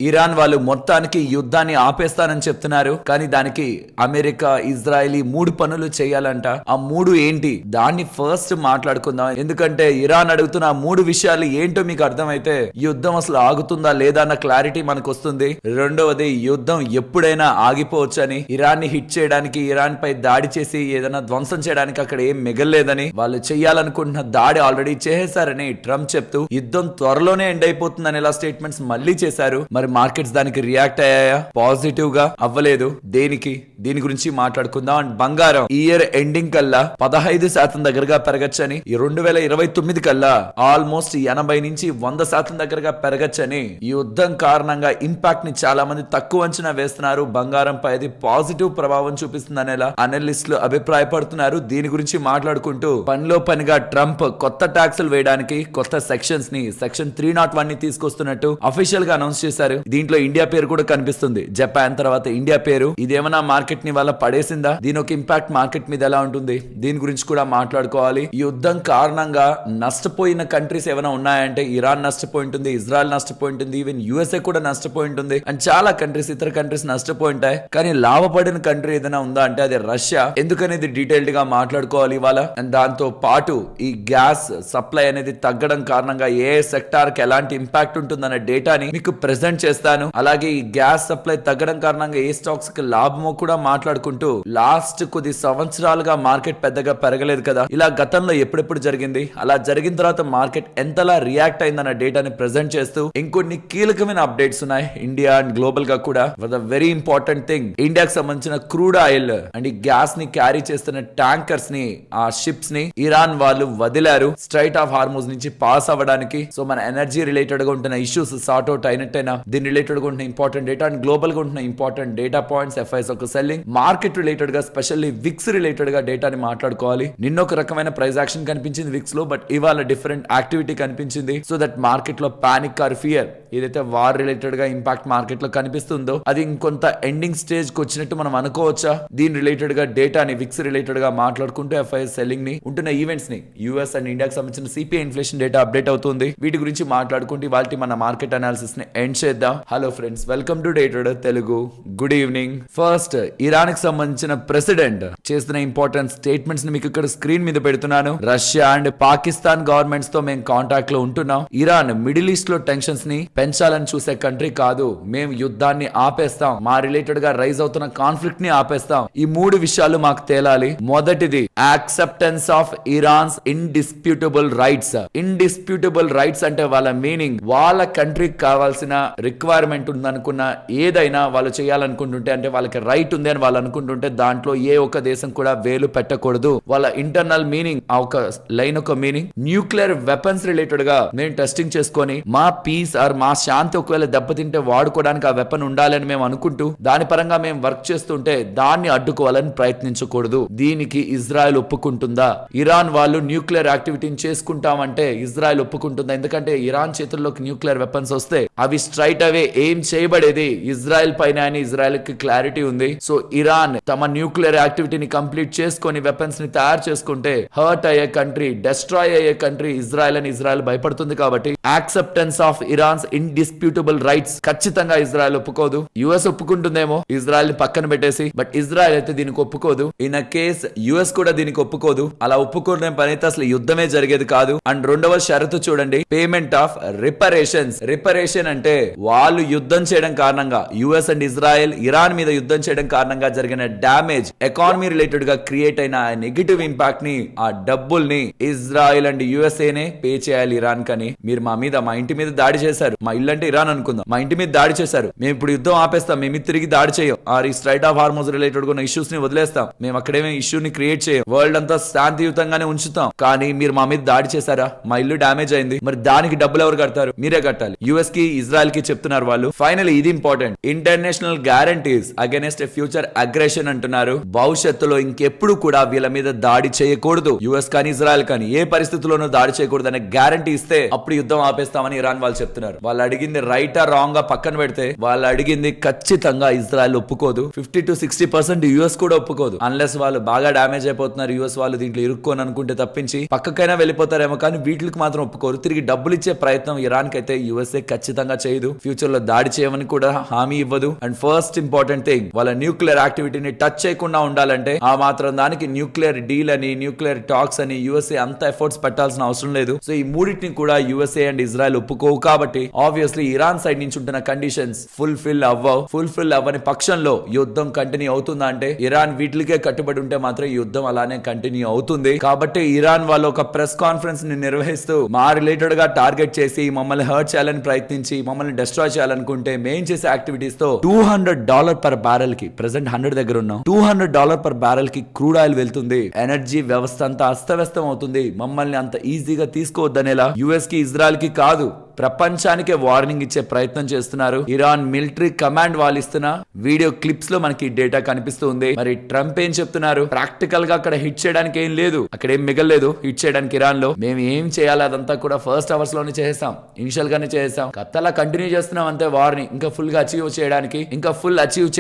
Iran వాళ్ళు మొత్తానికి యుద్ధాన్ని ఆపేస్తానని చెప్తున్నారు. కానీ దానికి అమెరికా, ఇజ్రాయెల్ 3 పనులు చేయాలంట. ఆ 3 ఏంటి దాన్ని ఫస్ట్ మాట్లాడుకుందాం. ఎందుకంటే ఇరాన్ అడుగుతున్న 3 విషయాలు ఏంటో మీకు అర్థమైతే యుద్ధం అసలు ఆగుతుందా లేదా అన్న క్లారిటీ మనకు వస్తుంది. రెండవది, యుద్ధం ఎప్పుడైనా ఆగిపోవచ్చని, ఇరాన్ ని హిట్ చేయడానికి, ఇరాన్ పై దాడి చేసి ఏదైనా ధ్వంసం చేయడానికి అక్కడ ఏం మిగలలేదని, వాళ్ళు చేయాలనుకుంటున్న దాడి ఆల్రెడీ చేసేశారని ట్రంప్ చెప్తూ యుద్ధం త్వరలోనే ఎండ్ అయిపోతుందని ఇలా స్టేట్మెంట్స్ మళ్ళీ చేశారు. మరి మార్కెట్స్ దానికి రియాక్ట్ అయ్యాయా? పాజిటివ్ గా అవ్వలేదు. దేనికి? దీని గురించి మాట్లాడుకుందాం. అండ్ బంగారం ఇయర్ ఎండింగ్ కల్లా 15% దగ్గరగా పెరగచ్చని, 2029 కల్లా ఆల్మోస్ట్ 80 నుంచి 100% దగ్గరగా పెరగచ్చని, యుద్ధం కారణంగా ఇంపాక్ట్ ని చాలా మంది తక్కువ అంచనా వేస్తున్నారు. బంగారం పై అది పాజిటివ్ ప్రభావం చూపిస్తుంది అనేలా అనలిస్టులు అభిప్రాయపడుతున్నారు. దీని గురించి మాట్లాడుకుంటూ పనిలో పనిగా ట్రంప్ కొత్త ట్యాక్సులు వేయడానికి కొత్త సెక్షన్స్ ని, సెక్షన్ 301 ని తీసుకొస్తున్నట్టు అఫీషియల్ గా అనౌన్స్ చేశారు. దీంట్లో ఇండియా పేరు కూడా కనిపిస్తుంది. జపాన్ తర్వాత ఇండియా పేరు. ఇదేమన్నా మార్కెట్ ని వల్ల పడేసిందా? దీని ఒక ఇంపాక్ట్ మార్కెట్ మీద ఎలా ఉంటుంది? దీని గురించి కూడా మాట్లాడుకోవాలి. ఈ యుద్ధం కారణంగా నష్టపోయిన కంట్రీస్ ఏమైనా ఉన్నాయంటే ఇరాన్ నష్టపోయి ఉంటుంది, ఇజ్రాయెల్ నష్టపోయి ఉంటుంది, ఈవెన్ యుఎస్ఏ కూడా నష్టపోయి ఉంటుంది. అండ్ చాలా కంట్రీస్, ఇతర కంట్రీస్ నష్టపోయి ఉంటాయి. కానీ లాభపడిన కంట్రీ ఏదైనా ఉందా అంటే అది రష్యా. ఎందుకనేది డీటెయిల్డ్ గా మాట్లాడుకోవాలి ఇవాళ. అండ్ దాంతో పాటు ఈ గ్యాస్ సప్లై అనేది తగ్గడం కారణంగా ఏ సెక్టార్ కి ఎలాంటి ఇంపాక్ట్ ఉంటుందన్న డేటాని మీకు ప్రెజెంట్ చేస్తాను. అలాగే ఈ గ్యాస్ సప్లై తగ్గడం కారణంగా ఏ స్టాక్స్ కి లాభమో కూడా మాట్లాడుకుంటూ, లాస్ట్ కొద్ది సంవత్సరాలుగా మార్కెట్ పెద్దగా పెరగలేదు కదా, ఇలా గతంలో ఎప్పుడెప్పుడు జరిగింది, అలా జరిగిన తర్వాత మార్కెట్ ఎంతలా రియాక్ట్ అయిందన్న డేటాని ప్రెజెంట్ చేస్తూ ఇంకొన్ని కీలకమైన అప్డేట్స్ ఉన్నాయి ఇండియా అండ్ గ్లోబల్ గా కూడా. ద వెరీ ఇంపార్టెంట్ థింగ్, ఇండియాకి సంబంధించిన క్రూడ్ ఆయిల్ అండ్ ఈ గ్యాస్ ని క్యారీ చేస్తున్న ట్యాంకర్స్ ని, ఆ షిప్స్ ని ఇరాన్ వాళ్ళు వదిలారు స్ట్రైట్ ఆఫ్ హార్మూజ్ నుంచి పాస్ అవ్వడానికి. సో మన ఎనర్జీ రిలేటెడ్ గా ఉంటున్న ఇష్యూస్ సార్ట్ అవుట్ అయినట్టేనా? దీని రిలేటెడ్ గా ఉంటున్న ఇంపార్టెంట్ డేటా అండ్ గ్లోబల్ గా ఉంటున్న ఇంపార్టెంట్ డేటా పాయింట్స్, ఎఫ్ఐఎస్ ఒక సెల్లింగ్, మార్కెట్ రిలేటెడ్ గా స్పెషల్లీ విక్స్ రిలేటెడ్ గా డేటాని మాట్లాడుకోవాలి. నిన్న ఒక రకమైన ప్రైస్ యాక్షన్ కనిపించింది విక్స్ లో, బట్ ఇవాళ డిఫరెంట్ యాక్టివిటీ కనిపించింది. సో దట్ మార్కెట్ లో పానిక్ ఆర్ ఫియర్, ఏదైతే వార్ రిలేటెడ్ గా ఇంపాక్ట్ మార్కెట్ లో కనిపిస్తుందో అది ఇంకొంత ఎండింగ్ స్టేజ్ కి వచ్చినట్టు మనం అనుకోవచ్చా? దీని రిలేటెడ్ గా డేటాని, విక్స్ రిలేటెడ్ గా మాట్లాడుకుంటూ ఎఫ్ఐఎస్ సెల్లింగ్ ని, ఉంటున్న ఈవెంట్స్ ని, యూఎస్ అండ్ ఇండియాకి సంబంధించిన సిపిఐ ఇన్ఫ్లేషన్ డేటా అప్డేట్ అవుతుంది. వీటి గురించి మాట్లాడుకుంటూ ఇవాల్టి మన మార్కెట్ అనాలిసిస్ ని ఎండ్ చేద్దాం. Hello friends, welcome to day trader Telugu. Good evening. First, Iran కి సంబంధించిన ప్రెసిడెంట్ చేస్తున్న ఇంపార్టెంట్ స్టేట్మెంట్స్ ని మీకు ఇక్కడ స్క్రీన్ మీద పెడుతున్నాను. రష్యా అండ్ పాకిస్తాన్ గవర్నమెంట్స్ తో మేము కాంటాక్ట్ లో ఉంటున్నాం. ఇరాన్ మిడిల్ ఈస్ట్ లో టెన్షన్స్ ని పెంచాలని చూసే కంట్రీ కాదు. మేము యుద్ధాన్ని ఆపేస్తాం, మా రిలేటెడ్ గా రైజ్ అవుతున్న కాన్ఫ్లిక్ట్ ని ఆపేస్తాం. ఈ 3 విషయాలు మాకు తేలాలి. మొదటిది, acceptance of Iran's indisputable rights. Indisputable rights అంటే వాళ్ళ మీనింగ్, వాళ్ళ కంట్రీకి కావాల్సిన రిక్వైర్మెంట్ ఉందనుకున్న ఏదైనా వాళ్ళు చేయాలనుకుంటుంటే, అంటే వాళ్ళకి రైట్ ఉంది అని వాళ్ళు అనుకుంటుంటే దాంట్లో ఏ ఒక్క దేశం కూడా వేలు పెట్టకూడదు. వాళ్ళ ఇంటర్నల్ మీనింగ్, ఆ ఒక లైన్ ఒక మీనింగ్, న్యూక్లియర్ వెపన్స్ రిలేటెడ్ గా మేము టెస్టింగ్ చేసుకొని మా పీస్ ఆర్ మా శాంతి ఒకవేళ దెబ్బతింటే వాడుకోవడానికి ఆ వెపన్ ఉండాలని మేము అనుకుంటూ దాని పరంగా మేము వర్క్ చేస్తుంటే దాన్ని అడ్డుకోవాలని ప్రయత్నించకూడదు. దీనికి ఇజ్రాయెల్ ఒప్పుకుంటుందా? ఇరాన్ వాళ్ళు న్యూక్లియర్ యాక్టివిటీని చేసుకుంటామంటే ఇజ్రాయెల్ ఒప్పుకుంటుందా? ఎందుకంటే ఇరాన్ చేతుల్లోకి న్యూక్లియర్ వెపన్స్ వస్తే అవి స్ట్రైట్ అవే ఏం చేయబడేది ఇజ్రాయెల్ పైన అని ఇజ్రాయెల్ కి క్లారిటీ ఉంది. సో ఇరాన్ తమ న్యూక్లియర్ యాక్టివిటీని కంప్లీట్ చేసుకొని వెపన్స్ ని తయారు చేసుకుంటే హర్ట్ అయ్యే కంట్రీ, డెస్ట్రాయ్ అయ్యే కంట్రీ ఇజ్రాయెల్ అని ఇజ్రాయెల్ భయపడుతుంది. కాబట్టి acceptance of Iran's indisputable rights ఖచ్చితంగా ఇజ్రాయెల్ ఒప్పుకోదు. యుఎస్ ఒప్పుకుంటుందేమో ఇజ్రాయెల్ ని పక్కన పెట్టేసి, బట్ ఇజ్రాయెల్ అయితే దీనికి ఒప్పుకోదు. ఇన్ అ కేస్ యుఎస్ కూడా దీనికి ఒప్పుకోదు. అలా ఒప్పుకోవడం పని అయితే అసలు యుద్ధమే జరిగేది కాదు. అండ్ రెండవ షరతు చూడండి, పేమెంట్ ఆఫ్ రిపరేషన్స్. రిపరేషన్ అంటే వాళ్ళు యుద్ధం చేయడం కారణంగా, యుఎస్ అండ్ ఇజ్రాయెల్ ఇరాన్ మీద యుద్ధం చేయడం కారణంగా జరిగిన డ్యామేజ్, ఎకానమీ రిలేటెడ్ గా క్రియేట్ అయిన నెగటివ్ ఇంపాక్ట్ ని, ఆ డబ్బుల్ని ఇజ్రాయెల్ అండ్ యుఎస్ఏనే పే చేయాలి ఇరాన్ కని. మీరు మా ఇంటి మీద దాడి చేశారు, మా ఇల్లు అంటే ఇరాన్ అనుకుందాం, మా ఇంటి మీద దాడి చేశారు, మేము ఇప్పుడు యుద్ధం ఆపేస్తాం, మేము తిరిగి దాడి చేయం, ఆర్ ఈ స్ట్రైట్ ఆఫ్ హార్మోజ్ రిలేటెడ్ ఉన్న ఇష్యూస్ ని వదిలేస్తాం, మేము అక్కడేమే ఇష్యూని క్రియేట్ చేయం, వరల్డ్ అంతా శాంతియుతంగానే ఉంచుతాం. కానీ మీరు మా మీద దాడి చేశారా, మా ఇల్లు డ్యామేజ్ అయింది, మరి దానికి డబ్బులు ఎవరు కడతారు? మీరే కట్టాలి. యుఎస్ కి ఇజ్రాయెల్ కి చెప్తున్నారు వాళ్ళు. ఫైనల్ ఇది important, international guarantees against future aggression అంటున్నారు. భవిష్యత్తులో ఇంకెప్పుడు కూడా వీళ్ళ మీద దాడి చేయకూడదు, యుఎస్ కానీ ఇజ్రాయెల్ కానీ ఏ పరిస్థితుల్లోనూ దాడి చేయకూడదు అనే గ్యారంటీ ఇస్తే అప్పుడు యుద్ధం ఆపేస్తామని ఇరాన్ వాళ్ళు చెప్తున్నారు. వాళ్ళ వాళ్ళు అడిగింది రైటా రాంగ్ పక్కన పెడితే వాళ్ళు అడిగింది ఖచ్చితంగా ఇజ్రాయెల్ ఒప్పుకోదు. 50-60% యుఎస్ కూడా ఒప్పుకోదు. అన్లెస్ వాళ్ళు బాగా డామేజ్ అయిపోతున్నారు యుఎస్ వాళ్ళు దీంట్లో ఇరుక్కోని అనుకుంటే తప్పించి పక్కకైనా వెళ్ళిపోతారేమో, కానీ వీటికి మాత్రం ఒప్పుకోరు. తిరిగి డబ్బులు ఇచ్చే ప్రయత్నం ఇరాన్ కి అయితే యుఎస్ఏ ఖచ్చితంగా చేయదు. ఫ్యూచర్ లో దాడి చేయమని కూడా హామీ ఇవ్వదు. అండ్ ఫస్ట్ ఇంపార్టెంట్ థింగ్, వాళ్ళ న్యూక్లియర్ యాక్టివిటీని టచ్ చేయకుండా ఉండాలంటే ఆ మాత్రం దానికి న్యూక్లియర్ డీల్ అని న్యూక్లియర్ టాక్స్ అని యుఎస్ఏ అంత ఎఫర్ట్స్ పెట్టాల్సిన అవసరం లేదు. సో ఈ మూడింటిని కూడా యుఎస్ఏ అండ్ ఇజ్రాయెల్ ఒప్పుకోవు. కాబట్టి ఆబ్వియస్లీ ఇరాన్ సైడ్ నుంచి ఉంటున్న కండిషన్స్ ఫుల్ఫిల్ అవ్వని పక్షంలో యుద్ధం కంటిన్యూ అవుతుందా అంటే ఇరాన్ వీటికే కట్టుబడి ఉంటే మాత్రం ఈ యుద్ధం అలానే కంటిన్యూ అవుతుంది. కాబట్టి ఇరాన్ వాళ్ళు ఒక ప్రెస్ కాన్ఫరెన్స్ ని నిర్వహిస్తూ మా రిలేటెడ్ గా టార్గెట్ చేసి మమ్మల్ని హర్ట్ చేయాలని ప్రయత్నించి మమ్మల్ని డిస్ట్రాయ్ చేయాలనుకుంటే మేం చేసే యాక్టివిటీస్ తో $200 per barrel కి ప్రెసెంట్ 100 దగ్గర ఉన్నాం. $200 per barrel కి క్రూడ్ ఆయిల్ వెళ్తుంది. ఎనర్జీ వ్యవస్థ అంతా అస్తవ్యస్తం అవుతుంది. మమ్మల్ని అంత ఈజీగా తీసుకోవద్దనేలా యుఎస్ కి ఇజ్రాయెల్ కి కాదు ప్రపంచానికే వార్నింగ్ ఇచ్చే ప్రయత్నం చేస్తున్నారు. ఇరాన్ మిలిటరీ కమాండ్ వాళ్ళు ఇస్తున్న వీడియో క్లిప్స్ లో మనకి డేటా కనిపిస్తుంది. మరి ట్రంప్ ఏం చెప్తున్నారు? ప్రాక్టికల్ గా అక్కడ హిట్ చేయడానికి ఏం లేదు, అక్కడ ఏం మిగలలేదు హిట్ చేయడానికి ఇరాన్ లో. మేము ఏం చేయాలి అదంతా కూడా ఫస్ట్ అవర్స్ లోనే చేసేసాం, ఇనిషియల్ గానే చేసేసాం. కత్తలా కంటిన్యూ చేస్తున్నాం అంతే వార్ని ఇంకా ఫుల్ గా అచీవ్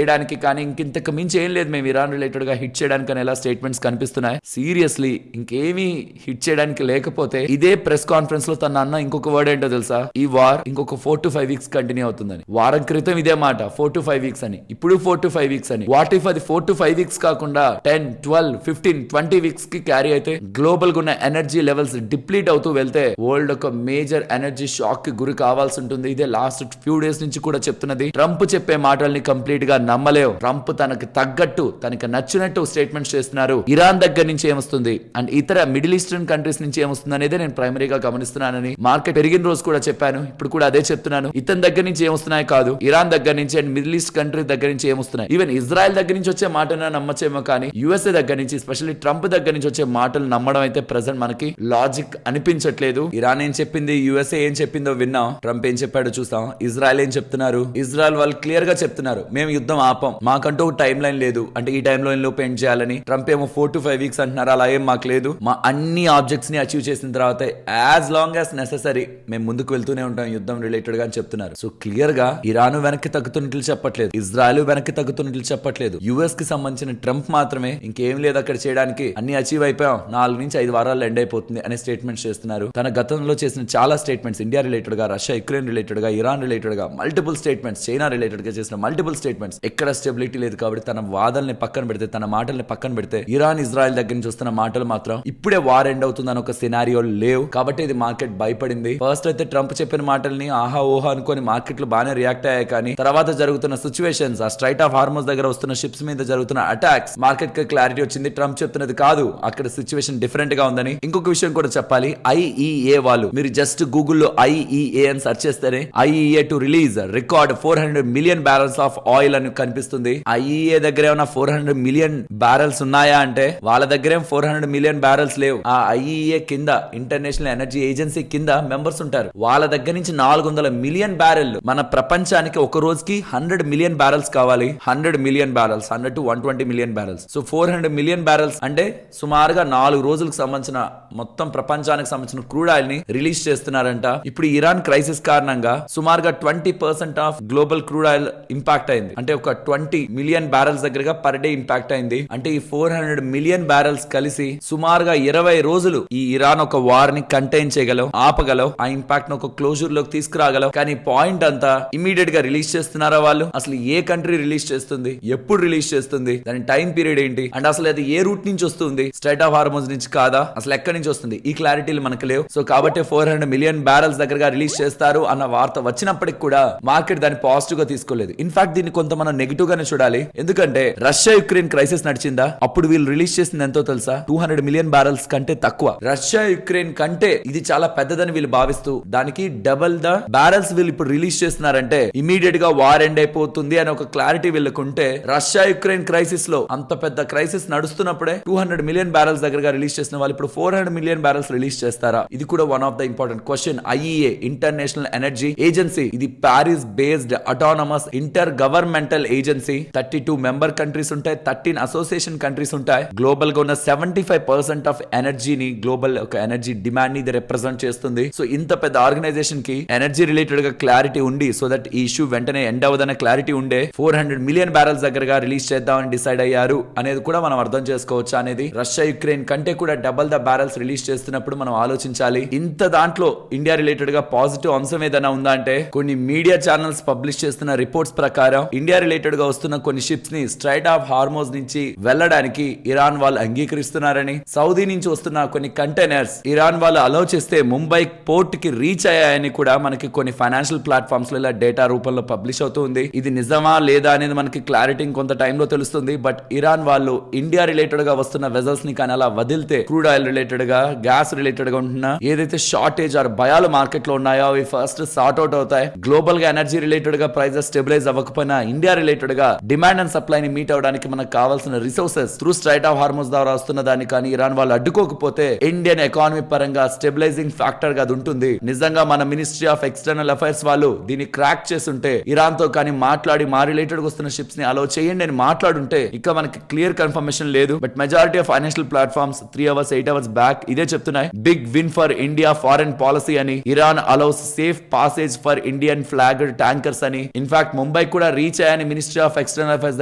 చేయడానికి, కానీ ఇంతకు మించి ఏం లేదు మేము ఇరాన్ రిలేటెడ్ గా హిట్ చేయడానికి ఎలా స్టేట్మెంట్స్ కనిపిస్తున్నాయి. సీరియస్లీ ఇంకేమీ హిట్ చేయడానికి లేకపోతే ఇదే ప్రెస్ కాన్ఫరెన్స్ లో తన అన్న ఇంకొక వర్డ్ ఏంటో తెలుసా? ఈ వార్ ఇంకొక 4 to 5 weeks కంటిన్యూ అవుతుందని. వారం క్రితం ఇదే మాట 4 to 5 weeks అని, ఇప్పుడు 4 to 5 weeks అని. వాట్ ఇఫ్ అది 4 to 5 weeks కాకుండా 10, 12, 15, 20 weeks కి క్యారీ అయితే గ్లోబల్ గా ఉన్న ఎనర్జీ లెవెల్స్ డిప్లీట్ అవుతూ వెళ్తే వరల్డ్ ఒక మేజర్ ఎనర్జీ షాక్ కి గురి కావాల్సి ఉంటుంది. ఇదే లాస్ట్ ఫ్యూ డేస్ నుంచి కూడా చెప్తున్నది. ట్రంప్ చెప్పే మాటల్ని కంప్లీట్ గా నమ్మలేవు. ట్రంప్ తనకి తగ్గట్టు తనకి నచ్చినట్టు స్టేట్మెంట్స్ చేస్తున్నారు. ఇరాన్ దగ్గర నుంచి ఏమొస్తుంది అండ్ ఇతర మిడిల్ ఈస్టర్న్ కంట్రీస్ నుంచి ఏమొస్తుంది అనేది నేను ప్రైమరీగా గమనిస్తున్నానని మార్కెట్ పెరిగిన రోజు కూడా చెప్పాను, ఇప్పుడు కూడా అదే చెప్తున్నాను. ఇతని దగ్గర నుంచి ఏమొస్తున్నాయి కాదు, ఇరాన్ దగ్గర నుంచి అండ్ మిడిల్ ఈస్ట్ కంట్రీ దగ్గర నుంచి ఏమొస్తున్నాయి. ఈవెన్ ఇజ్రాయెల్ దగ్గర నుంచి వచ్చే మాటను నమ్మచ్చేమో, కానీ యుఎస్ఏ దగ్గర నుంచి ఎస్పెషల్లీ ట్రంప్ దగ్గర నుంచి వచ్చే మాటలు నమ్మడం అయితే ప్రెసెంట్ మనకి లాజిక్ అనిపించట్లేదు. ఇరాన్ ఏం చెప్పింది, యుఎస్ఏ ఏం చెప్పిందో విన్నాం, ట్రంప్ ఏం చెప్పాడో చూస్తాం. ఇజ్రాయెల్ ఏం చెప్తున్నారు, ఇజ్రాయెల్ వాళ్ళు క్లియర్ గా చెప్తున్నారు మేము యుద్ధం ఆపం, మాకంటూ ఒక టైం లైన్ లేదు, అంటే ఈ టైం లైన్ లోపు ఎండ్ చేయాలని. ట్రంప్ ఏమో 4 to 5 weeks అంటున్నారు, అలా ఏం మాకు లేదు. మా అన్ని ఆబ్జెక్ట్స్ ని అచీవ్ చేసిన తర్వాత యాజ్ లాంగ్ యాజ్ నెసెసరీ మేము ముందుకు వెళ్తూనే ఉంటాం యుద్ధం రిలేటెడ్ గా అని చెప్తున్నారు. సో క్లియర్ గా ఇరాన్ వెనక్కి తగ్గుతున్నట్లు చెప్పట్లేదు, ఇజ్రాయెల్ వెనక్కి తగ్గుతున్నట్లు చెప్పట్లేదు. యుఎస్ కి సంబంధించిన ట్రంప్ మాత్రమే ఇంకేం లేదు అక్కడ చేయడానికి, అన్ని అచీవ్ అయిపోయాం, 4 నుంచి 5 వారాల్లో ఎండ్ అయిపోతుంది అనే స్టేట్మెంట్స్ చేస్తున్నారు. తన గతంలో చేసిన చాలా స్టేట్మెంట్స్ ఇండియా రిలేటెడ్ గా, రష్యా యుక్రెయిన్ రిలేటెడ్ గా, ఇరాన్ రిలేటెడ్ గా మల్టిపుల్ స్టేట్మెంట్స్, చైనా రిలేటెడ్ గా చేసిన మల్టిపుల్ స్టేట్మెంట్స్, ఎక్కడ స్టెబిలిటీ లేదు. కాబట్టి తన వాదనని పక్కన పెడితే, తన మాటల్ని పక్కన పెడితే ఇరాన్ ఇజ్రాయెల్ దగ్గర నుంచి వస్తున్న మాటలు మాత్రం ఇప్పుడే వార్ ఎండ్ అవుతుందని ఒక సినారియో లేవు. కాబట్టి ఇది మార్కెట్ భయపడింది. ఫస్ట్ అయితే ట్రంప్ చెప్పిన మాటల్ని ఆహా ఓహా అనుకొని మార్కెట్లు బాగానే రియాక్ట్ అయ్యాయి, కానీ తర్వాత జరుగుతున్న సిచ్యువేషన్స్, ఆ స్ట్రైట్ ఆఫ్ హార్మోస్ దగ్గర వస్తున్న షిప్స్ మీద జరుగుతున్న అటాక్స్, మార్కెట్ కి క్లారిటీ వచ్చింది ట్రంప్ చెప్తున్నది కాదు, అక్కడ సిచ్యువేషన్ డిఫరెంట్ గా ఉందని. ఇంకొక విషయం కూడా చెప్పాలి, ఐఈఏ వాళ్ళు, మీరు జస్ట్ గూగుల్లో ఐఈఏ అని సెర్చ్ చేస్తేనే IEA to release record 400 million barrels of oil అని కనిపిస్తుంది. ఐఈఏ దగ్గర ఏమైనా 400 million barrels ఉన్నాయా అంటే వాళ్ళ దగ్గర 400 million barrels లేవు. ఆ ఐఈఏ కింద, ఇంటర్నేషనల్ ఎనర్జీ ఏజెన్సీ కింద మెంబర్స్ ఉంటారు. వాళ్ళ దగ్గర నుంచి 400 million barrels, మన ప్రపంచానికి ఒక రోజుకి 100 million barrels కావాలి. 100 million barrels, 100 to 120 million barrels. So 400 million barrels అంటే సుమారుగా 4 రోజులకు సంబంధించిన మొత్తం ప్రపంచానికి సంబంధించిన క్రూడ్ ఆయిల్ ని రిలీజ్ చేస్తున్నారంట. ఇప్పుడు ఇరాన్ క్రైసిస్ కారణంగా సుమారుగా 20% of global crude oil impact అయింది. అంటే ఒక 20 million barrels దగ్గరగా పర్ డే ఇంపాక్ట్ అయింది. అంటే ఈ 400 million barrels కలిసి సుమారుగా 20 రోజులు ఈ ఇరాన్ ఒక వార్ ని కంటైన్ చేయగలవు, ఆపగలవు, ఆ ఇంపాక్ట్ ను ఒక క్లోజర్ లోకి తీసుకురాగలవు. కానీ పాయింట్ అంతా ఇమీడియట్ గా రిలీజ్ చేస్తున్నారా వాళ్ళు? అసలు ఏ కంట్రీ రిలీజ్ చేస్తుంది, ఎప్పుడు రిలీజ్ చేస్తుంది, దాని టైం పీరియడ్ ఏంటి, అండ్ అసలు అది ఏ రూట్ నుంచి వస్తుంది, స్ట్రైట్ ఆఫ్ హార్మోన్స్ నుంచి కాదా, అసలు ఎక్కడి నుంచి వస్తుంది, ఈ క్లారిటీలు మనకు లేవు. సో కాబట్టి 400 million barrels దగ్గరగా రిలీజ్ చేస్తారు అన్న వార్త వచ్చినప్పటికి కూడా మార్కెట్ దాన్ని పాజిటివ్ గా తీసుకోలేదు. ఇన్ఫాక్ట్ దీన్ని కొంత మనం నెగిటివ్ గానే చూడాలి. ఎందుకంటే రష్యా యుక్రెయిన్ క్రైసిస్ నడిచిందా, అప్పుడు వీళ్ళు రిలీజ్ చేసింది ఎంతో తెలుసా, 200 million barrels కంటే తక్కువ. రష్యా యుక్రెయిన్ కంటే ఇది చాలా పెద్దదని వీళ్ళు భావిస్తూ దానికి డబల్ ద బ్యారల్స్ వీళ్ళు ఇప్పుడు రిలీజ్ చేస్తున్నారంటే ఇమీడియట్ గా వార్ ఎండ్ అయిపోతుంది అని ఒక క్లారిటీ వీళ్ళకుంటే, రష్యా యుక్రెయిన్ క్రైసిస్ లో అంత పెద్ద క్రైసిస్ నడుస్తున్నప్పుడే 200 million barrels దగ్గరగా రిలీజ్ చేసిన వాళ్ళు ఇప్పుడు 400 million barrels రిలీజ్ చేస్తారా? ఇది కూడా one of the important question. IEA, international energy agency, ఇది Paris based autonomous inter governmental agency. 32 member countries ఉంటాయి, 13 అసోసియేషన్ కంట్రీస్ ఉంటాయి. గ్లోబల్ గా ఉన్న 75% ఆఫ్ ఎనర్జీని, గ్లోబల్ ఒక ఎనర్జీ డిమాండ్ ని ఇది రిప్రజెంట్ చేస్తుంది. సో ఇంత పెద్ద ఆర్గనైజేషన్ ఆర్గనైజేషన్ కి ఎనర్జీ రిలేటెడ్ గా క్లారిటీ ఉండి సో దట్ ఈ ఇష్యూ వెంటనే ఎండ్ అవ్వదన్న క్లారిటీ ఉండే 400 మిలియన్ బ్యారల్స్ దగ్గరగా రిలీజ్ చేద్దామని డిసైడ్ అయ్యారు అనేది కూడా మనం అర్థం చేసుకోవచ్చు. అనేది రష్యా యుక్రెయిన్ కంటే కూడా డబుల్ ద బ్యారల్స్ రిలీజ్ చేస్తున్నప్పుడు మనం ఆలోచించాలి. ఇంత దాంట్లో ఇండియా రిలేటెడ్ గా పాజిటివ్ అంశం ఏదైనా ఉందా అంటే కొన్ని మీడియా ఛానల్స్ పబ్లిష్ చేస్తున్న రిపోర్ట్స్ ప్రకారం ఇండియా రిలేటెడ్ గా వస్తున్న కొన్ని షిప్స్ ని స్ట్రైట్ ఆఫ్ హార్మోజ్ నుంచి వెళ్ళడానికి ఇరాన్ వాళ్ళు అంగీకరిస్తున్నారని, సౌదీ నుంచి వస్తున్న కొన్ని కంటైనర్స్ ఇరాన్ వాళ్ళు అలౌ చేస్తే ముంబై పోర్ట్ కి రీచ్ అయ్యాయని కూడా మనకి కొన్ని ఫైనాన్షియల్ ప్లాట్ఫామ్స్ లో ఇలా డేటా రూపంలో పబ్లిష్ అవుతుంది. ఇది నిజమా లేదా అనేది మనకి క్లారిటీ కొంత టైంలో తెలుస్తుంది. బట్ ఇరాన్ వాళ్ళు ఇండియా రిలేటెడ్ గా వస్తున్న వెజల్స్ ని కానీ అలా వదిలితే క్రూడ్ ఆయిల్ రిలేటెడ్ గా, గ్యాస్ రిలేటెడ్ గా ఉంటున్న ఏదైతే షార్టేజ్ ఆర్ భయాలు మార్కెట్ లో ఉన్నాయో అవి ఫస్ట్ సార్ట్ అవుట్ అవుతాయి. గ్లోబల్ గా ఎనర్జీ రిలేటెడ్ గా ప్రైజెస్ స్టెబిలైజ్ అవ్వకపోయినా ఇండియా రిలేటెడ్ గా డిమాండ్ అండ్ సప్లై ని మీట్ అవడానికి మనకు కావాల్సిన resources through straight of Hormuz ద్వారా వస్తున్న దాన్ని కానీ ఇరాన్ వాళ్ళు అడ్డుకోకపోతే ఇండియన్ ఎకానమీ పరంగా స్టెబిలైజింగ్ ఫ్యాక్టర్ గా ఉంటుంది. నిజంగా మన మినిస్ట్రీ ఆఫ్ ఎక్స్టర్నల్ అఫైర్స్ వాళ్ళు దీన్ని క్రాక్ చేస్తుంటే ఇరాన్ తో కానీ మాట్లాడి మా రిలేటెడ్ వస్తున్న షిప్స్ ని అలో చేయండి అని మాట్లాడుంటే ఇక మనకి క్లియర్ కన్ఫర్మేషన్ లేదు. But majority of financial platforms 3 hours 8 hours back ఇదే చెప్తున్నాయి. Big win for India foreign policy అని, Iran allows safe passage for Indian flagged tankers అని, ఇన్ఫాక్ట్ ముంబై కూడా రీచ్ అయ్యాని మినిస్ట్రీ ఆఫ్ ఎక్స్టర్నల్ అఫైర్స్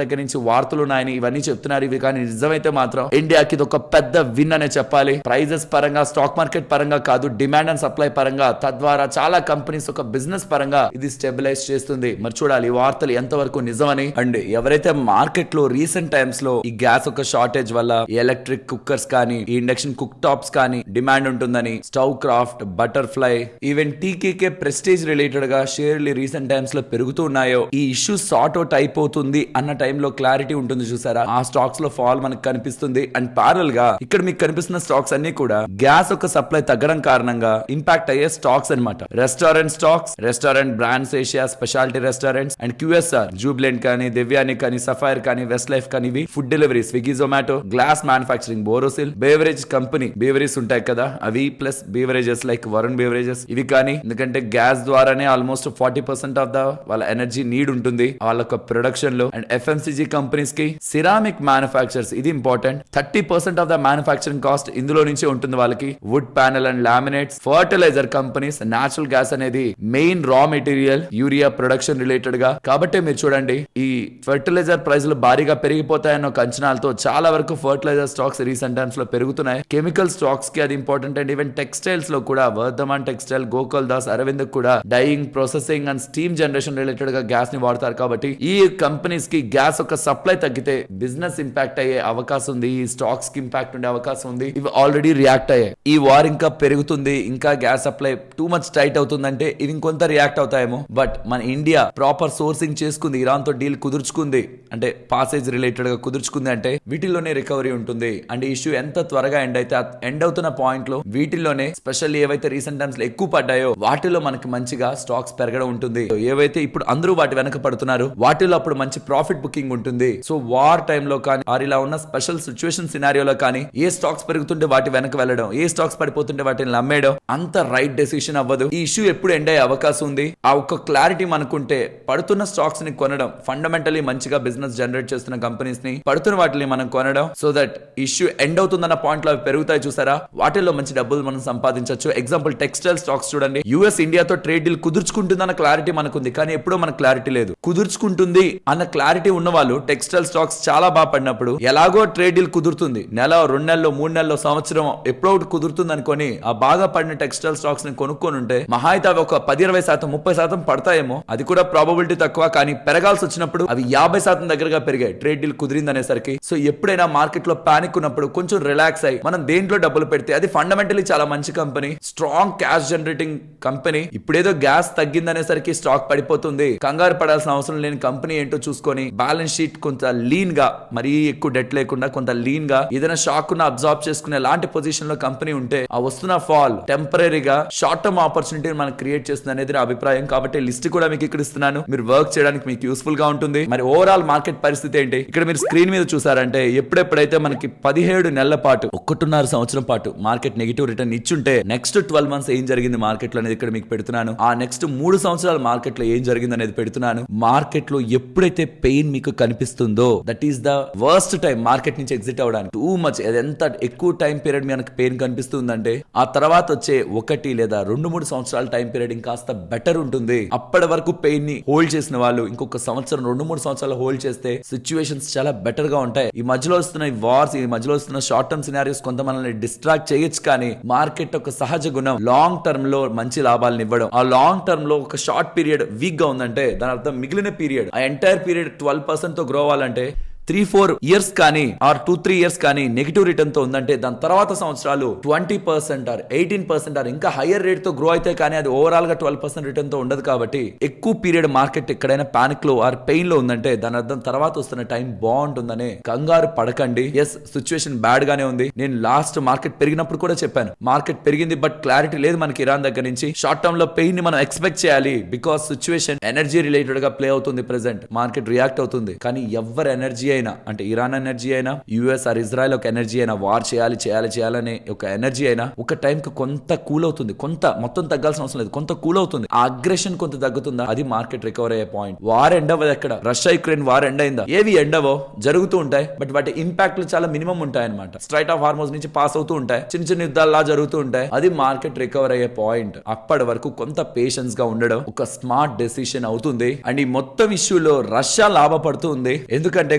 దగ్గర నుంచి వార్తలు ఉన్నాయని ఇవన్నీ చెప్తున్నారు. ఇవి కానీ నిజమైతే మాత్రం ఇండియాకి ఇది ఒక పెద్ద విన్ అనే చెప్పాలి. ప్రైజెస్ పరంగా, స్టాక్ మార్కెట్ పరంగా కాదు, డిమాండ్ అండ్ సప్లై పరంగా, తద్వారా చాలా కంపెనీస్ ఒక బిజినెస్ పరంగా ఇది స్టెబిలైజ్ చేస్తుంది. మరి చూడాలి ఈ వార్తలు ఎంతవరకు నిజమని. అండ్ ఎవరైతే మార్కెట్ లో రీసెంట్ టైమ్స్ లో ఈ గ్యాస్ ఒక షార్టేజ్ వల్ల ఎలక్ట్రిక్ కుక్కర్స్ కానీ, ఈ ఇండక్షన్ కుక్ టాప్స్ కానీ డిమాండ్ ఉంటుందని, stove craft, butterfly, even TTK Prestige related గా షేర్లు రీసెంట్ టైమ్స్ లో పెరుగుతూ ఉన్నాయో, ఈ ఇష్యూ సార్ట్ అవుట్ అయిపోతుంది అన్న టైంలో క్లారిటీ ఉంటుంది చూసారా, ఆ స్టాక్స్ లో ఫాల్ మనకు కనిపిస్తుంది. అండ్ ప్యారల్ గా ఇక్కడ మీకు కనిపిస్తున్న స్టాక్స్ అన్ని కూడా గ్యాస్ ఒక సప్లై తగ్గడం కారణంగా ఇంపాక్ట్ అయ్యే స్టాక్స్ అన్నమాట. Restaurant stocks, restaurant brands, Asia speciality restaurants and QSR, Jubilant కానీ, దివ్యాని కానీ, సఫైర్ కానీ, వెస్ట్ లైఫ్ కానీ, ఇవి food delivery, Swiggy, Zomato, glass manufacturing, Borosil, beverage company, beverage ఉంటాయి కదా అవి, plus beverages like Varun beverages ఇవి కానీ, ఎందుకంటే గ్యాస్ ద్వారానే ఆల్మోస్ట్ 40% ఆఫ్ ద వాళ్ళ ఎనర్జీ నీడ్ ఉంటుంది వాళ్ళ ప్రొడక్షన్ లో. అండ్ FMCG కంపెనీస్ కి సిరామిక్ మ్యానుఫాక్చర్స్, ఇది important, 30% of the manufacturing cost ఇందులో నుంచే ఉంటుంది వాళ్ళకి. Wood panel and laminates, fertilizer companies, natural gas అనేది main raw material urea production related గా. కాబట్టి మీరు చూడండి ఈ ఫర్టిలైజర్ ప్రైస్లు భారీగా పెరిగిపోతాయన్న ఒక అంచనాలతో చాలా వరకు ఫర్టిలైజర్ స్టాక్స్ రీసెంట్ టైమ్స్ లో పెరుగుతున్నాయి. కెమికల్ స్టాక్స్ కి అది ఇంపార్టెంట్. అండ్ ఈవెన్ టెక్స్టైల్స్ లో కూడా వర్ధమాన్ టెక్స్టైల్, గోకుల్ దాస్, అరవింద్ కూడా dyeing, processing and steam generation related గా గ్యాస్ ని వాడతారు. కాబట్టి ఈ కంపెనీస్ కి గ్యాస్ ఒక సప్లై తగ్గితే బిజినెస్ ఇంపాక్ట్ అయ్యే అవకాశం ఉంది, ఈ స్టాక్స్ కి ఇంపాక్ట్ ఉండే అవకాశం ఉంది. ఇవి ఆల్రెడీ రియాక్ట్ అయ్యాయి. ఈ వార్ ఇంకా పెరుగుతుంది, ఇంకా gas supply too much tight అవుతుందంటే ఇవి ఇంకొంత రియాక్ట్ అవుతాయేమో. బట్ మన ఇండియా ప్రాపర్ సోర్సింగ్ చేసుకుంది, ఇరాన్ తో డీల్ కుదుర్చుకుంది, అంటే పాసేజ్ రిలేటెడ్ గా కుదుర్చుకుంది అంటే వీటిలోనే రికవరీ ఉంటుంది. అండ్ ఈ ఇష్యూ ఎంత త్వరగా ఎండ్ అయితే ఎండ్ అవుతున్న పాయింట్ లో వీటిలోనే స్పెషల్లీ ఏవైతే రీసెంట్ టైమ్స్ లో ఎక్కువ పడ్డాయో వాటిలో మనకి మంచిగా స్టాక్స్ పెరగడం ఉంటుంది. ఏవైతే ఇప్పుడు అందరూ వాటి వెనక పడుతున్నారు వాటిలో అప్పుడు మంచి ప్రాఫిట్ బుకింగ్ ఉంటుంది. సో వార్ టైంలో కానీ ఆర్ ఇలా ఉన్న స్పెషల్ సిచ్యువేషన్ సినారియోలో కానీ ఏ స్టాక్స్ పెరుగుతుంటే వాటి వెనక వెళ్ళడం, ఏ స్టాక్స్ పడిపోతుంటే వాటిని అమ్మేయడం అంత రైట్ డెసిషన్ అవ్వదు. ఈ ఇష్యూ ఎప్పుడు ఎండ్ అయ్యే అవకాశం ఉంది. ఆ ఒక్క క్లారిటీ మనకుంటే పడుతున్న స్టాక్స్ ని కొనడం, ఫండమెంటలీ మంచిగా బిజినెస్ జనరేట్ చేస్తున్న కంపెనీస్ ని పడుతున్న వాటిని మనం కొనడం, సో దట్ ఇష్యూ ఎండ్ అవుతుందన్న పాయింట్ లో పెరుగుతాయి చూసారా, వాటిల్లో మంచి డబ్బులు మనం సంపాదించవచ్చు. ఎగ్జాంపుల్ టెక్స్టైల్ స్టాక్స్ చూడండి, US ఇండియాతో ట్రేడ్ డీల్ కుదుర్చుకుంటుందన్న క్లారిటీ మనకుంది, కానీ ఎప్పుడో మనకు క్లారిటీ లేదు. కుదుర్చుకుంటుంది అన్న క్లారిటీ ఉన్న వాళ్ళు టెక్స్టైల్ స్టాక్స్ చాలా బాగా పడినప్పుడు ఎలాగో ట్రేడ్ డీల్ కుదురుతుంది, నెల 2 నెలలు 3 నెలలు సంవత్సరం ఎప్పుడో ఒకటి కుదురుతుంది అనుకొని ఆ బాగా పడిన టెక్స్టైల్ స్టాక్స్ ని కొనుక్కొని ఉంటే మహా అయితే అవి ఒక 10-20%, 30% పడతాయేమో, అది కూడా ప్రాబబిలిటీ తక్కువ. కానీ పెరగాల్సి వచ్చినప్పుడు అవి 50% దగ్గరగా పెరిగాయి ట్రేడ్ డీల్ కుదిరింది అనేసరికి. సో ఎప్పుడైనా మార్కెట్ లో పానిక్ ఉన్నప్పుడు కొంచెం రిలాక్స్ అయ్యి మనం దేంట్లో డబ్బులు పెడితే అది ఫండమెంటలీ చాలా మంచి company, strong cash generating company. ఇప్పుడేదో గ్యాస్ తగ్గిందనేసరికి స్టాక్ పడిపోతుంది, కంగారు పడాల్సిన అవసరం లేని కంపెనీ ఏంటో చూసుకొని బ్యాలెన్స్ షీట్ కొంత లీన్ గా, మరీ ఎక్కువ డెట్ లేకుండా కొంత లీన్ గా ఏదైనా షాక్ ఉన్న అబ్జార్బ్ చేసుకునే లాంటి పొజిషన్ లో కంపెనీ ఉంటే ఆ వస్తున్న ఫాల్ టెంపరీగా షార్ట్ టర్మ్ ఆపర్చునిటీ మనకు క్రియేట్ చేస్తుంది అనేది నా అభిప్రాయం. కాబట్టి లిస్ట్ కూడా మీకు ఇక్కడ ఇస్తున్నాను, మీరు వర్క్ చేయడానికి మీకు యూస్ఫుల్ గా ఉంటుంది. మరి ఓవరాల్ మార్కెట్ పరిస్థితి ఏంటి ఇక్కడ మీరు స్క్రీన్ మీద చూసారంటే, ఎప్పుడెప్పుడైతే మనకి 17 నెలల పాటు 1.5 సంవత్సరం పాటు మార్కెట్ నెగిటివ్ రిటర్న్ ఇచ్చుంటే నెక్స్ట్ 12 months ఏం జరిగింది మార్కెట్ లో అనేది ఇక్కడ మీకు పెడుతున్నాను. ఆ నెక్స్ట్ 3 సంవత్సరాల మార్కెట్ లో ఏం జరిగింది అనేది పెడుతున్నాను. మార్కెట్ లో ఎప్పుడైతే పెయిన్ మీకు కనిపిస్తుందో that is the worst time market నుంచి ఎగ్జిట్ అవడానికి. టూ మచ్ ఎంత ఎక్కువ టైం పీరియడ్ మనకు పెయిన్ కనిపిస్తుందంటే ఆ తర్వాత వచ్చే 1 లేదా 2 2-3 సంవత్సరాల టైం పీరియడ్ ఇంకాస్త బెటర్ ఉంటుంది. అప్పటి వరకు పెయిన్ ని హోల్డ్ చేసిన వాళ్ళు ఇంకొక సంవత్సరం 2-3 సంవత్సరాలు హోల్డ్ చేస్తే సిచ్యువేషన్స్ చాలా బెటర్ గా ఉంటాయి. ఈ మధ్యలో వస్తున్న ఈ వార్స్, ఈ మధ్యలో వస్తున్న షార్ట్ టర్మ్ సినారియోస్ కొంత మనల్ని డిస్ట్రాక్ట్ చేయొచ్చు, కానీ మార్కెట్ ఒక సహజ గుణం లాంగ్ టర్మ్ లో మంచి లాభాలను ఇవ్వడం. ఆ లాంగ్ టర్మ్ లో ఒక షార్ట్ పీరియడ్ వీక్ గా ఉందంటే దాని అర్థం మిగిలిన పీరియడ్, ఆ ఎంటైర్ పీరియడ్ 12% తో గ్రో అవ్వాలంటే 3-4 ఇయర్స్ కానీ ఆర్ 2-3 ఇయర్స్ కానీ నెగిటివ్ రిటర్న్ తో ఉందంటే దాని తర్వాత సంవత్సరాలు 20% ఆర్ 18% ఆర్ ఇంకా హైయర్ రేట్ తో గ్రో అయితే కానీ అది ఓవరాల్ గా 12% రిటర్న్ తో ఉండదు. కాబట్టి ఎక్కువ పీరియడ్ మార్కెట్ ఎక్కడైనా పానిక్ లో ఆర్ పెయిన్ లో ఉందంటే దాని అర్థం తర్వాత వస్తున్న టైం బాగుంటుందని కంగారు పడకండి. ఎస్, సిచ్యువేషన్ బ్యాడ్ గానే ఉంది. నేను లాస్ట్ మార్కెట్ పెరిగినప్పుడు కూడా చెప్పాను, మార్కెట్ పెరిగింది బట్ క్లారిటీ లేదు మనకి ఇరాన్ దగ్గర నుంచి. షార్ట్ టర్మ్ లో పెయిన్ ని మనం ఎక్స్పెక్ట్ చేయాలి, బికాస్ సిచ్యువేషన్ ఎనర్జీ రిలేటెడ్ గా ప్లే అవుతుంది. ప్రెసెంట్ మార్కెట్ రియాక్ట్ అవుతుంది, కానీ ఎవరి ఎనర్జీ అయినా, అంటే ఇరాన్ ఎనర్జీ అయినా, యుఎస్ ఆర్ ఇజ్రాయెల్ ఒక ఎనర్జీ అయినా, వార్ చేయాలనే ఒక ఎనర్జీ అయినా ఒక టైం కి కొంత కూల్ అవుతుంది. కొంత మొత్తం తగ్గాల్సిన అవసరం లేదు, కొంత కూల్ అవుతుంది. ఆ అగ్రెషన్ కొంత తగ్గుతుందా, అది మార్కెట్ రికవర్ అయ్యే పాయింట్. వార్ ఎండ్ అవ్వదు ఎక్కడ. రష్యా యుక్రెయిన్ వార్ ఎండ్ అయిందా? ఏవి ఎండ్ అవ్వో, జరుగుతూ ఉంటాయి, బట్ వాటి ఇంపాక్ట్లు చాలా మినిమం ఉంటాయి అనమాట. స్ట్రైట్ ఆఫ్ హార్మోస్ నుంచి పాస్ అవుతూ ఉంటాయి, చిన్న చిన్న యుద్ధాల్లా జరుగుతూ ఉంటాయి. అది మార్కెట్ రికవర్ అయ్యే పాయింట్. అప్పటి వరకు కొంత పేషెన్స్ గా ఉండడం ఒక స్మార్ట్ డెసిషన్ అవుతుంది. అండ్ ఈ మొత్తం ఇష్యూలో రష్యా లాభపడుతుంది, ఎందుకంటే